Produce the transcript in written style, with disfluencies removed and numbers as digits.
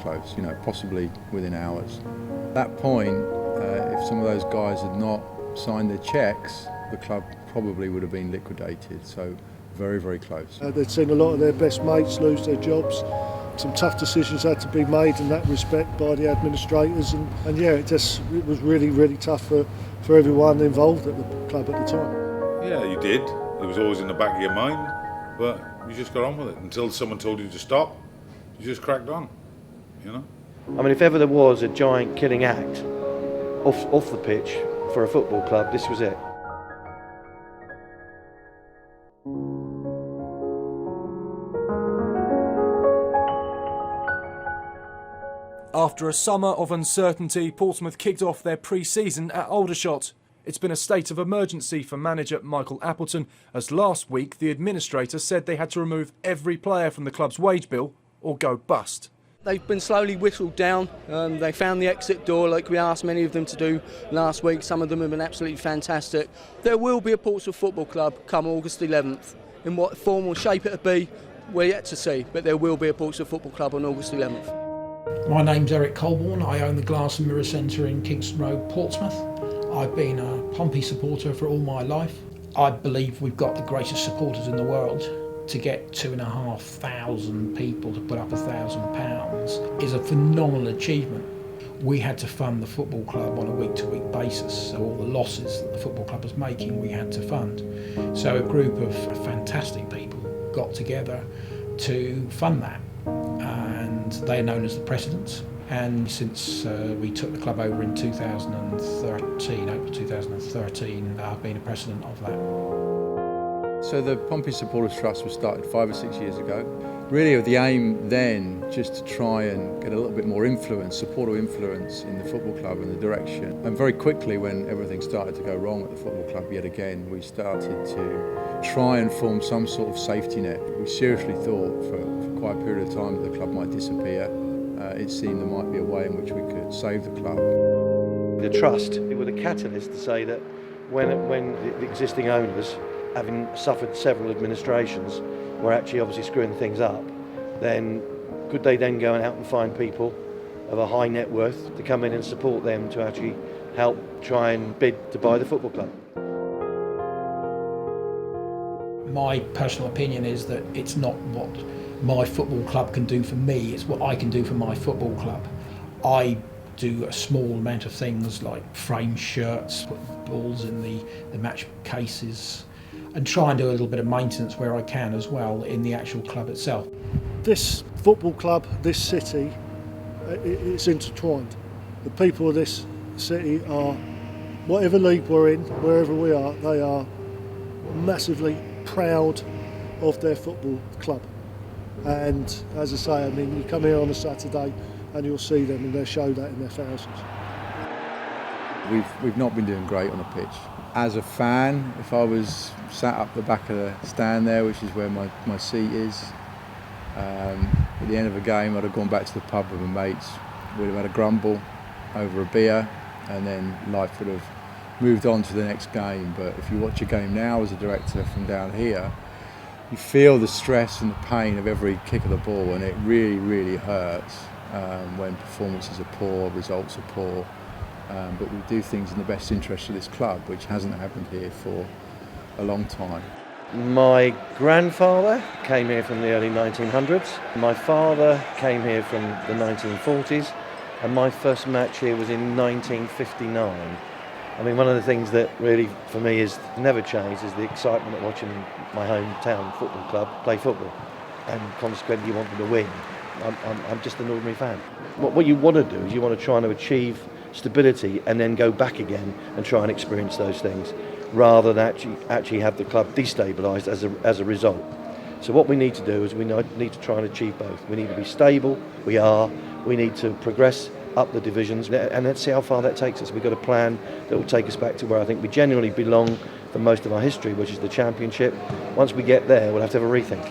close, possibly within hours. At that point, if some of those guys had not signed their cheques, the club probably would have been liquidated. So very, very close. They'd seen a lot of their best mates lose their jobs. Some tough decisions had to be made in that respect by the administrators, and it was really, really tough for everyone involved at the club at the time. Yeah, you did. It was always in the back of your mind, but you just got on with it until someone told you to stop. You just cracked on, I mean, if ever there was a giant killing act off the pitch for a football club, this was it. After a summer of uncertainty, Portsmouth kicked off their pre-season at Aldershot. It's been a state of emergency for manager Michael Appleton, as last week the administrator said they had to remove every player from the club's wage bill or go bust. They've been slowly whistled down. They found the exit door like we asked many of them to do last week. Some of them have been absolutely fantastic. There will be a Portsmouth Football Club come August 11th. In what form or shape it'll be, we're yet to see, but there will be a Portsmouth Football Club on August 11th. My name's Eric Colborne. I own the Glass and Mirror Centre in Kingston Road, Portsmouth. I've been a Pompey supporter for all my life. I believe we've got the greatest supporters in the world. To get 2,500 people to put up £1,000 is a phenomenal achievement. We had to fund the football club on a week-to-week basis, so all the losses that the football club was making we had to fund. So a group of fantastic people got together to fund that, and they are known as the Presidents. And since we took the club over in April 2013, I've been a president of that. So the Pompey Supporters Trust was started 5 or 6 years ago. Really the aim then just to try and get a little bit more influence, supportive influence in the football club and the direction. And very quickly when everything started to go wrong at the football club yet again, we started to try and form some sort of safety net. We seriously thought for quite a period of time that the club might disappear. It seemed there might be a way in which we could save the club. The trust, it was a catalyst to say that when the existing owners, having suffered several administrations, were actually obviously screwing things up, then could they then go out and find people of a high net worth to come in and support them to actually help try and bid to buy the football club? My personal opinion is that it's not what my football club can do for me, it's what I can do for my football club. I do a small amount of things like frame shirts, put balls in the match cases, and try and do a little bit of maintenance where I can as well in the actual club itself. This football club, this city, it's intertwined. The people of this city are, whatever league we're in, wherever we are, they are massively proud of their football club. And as I say, you come here on a Saturday and you'll see them, and they'll show that in their thousands. We've not been doing great on the pitch. As a fan, if I was sat up the back of the stand there, which is where my seat is, at the end of a game I'd have gone back to the pub with my mates, we'd have had a grumble over a beer, and then life would have moved on to the next game. But if you watch a game now as a director from down here, you feel the stress and the pain of every kick of the ball, and it really, really hurts when performances are poor, results are poor. But we do things in the best interest of this club, which hasn't happened here for a long time. My grandfather came here from the early 1900s. My father came here from the 1940s, and my first match here was in 1959. One of the things that really, for me, is never changed is the excitement of watching my hometown football club play football, and consequently you want them to win. I'm just an ordinary fan. What you want to do is you want to try and achieve stability and then go back again and try and experience those things, rather than actually have the club destabilised as a result. So what we need to do is we need to try and achieve both. We need to be stable, we need to progress up the divisions, and let's see how far that takes us. We've got a plan that will take us back to where I think we genuinely belong for most of our history, which is the Championship. Once we get there, we'll have to have a rethink.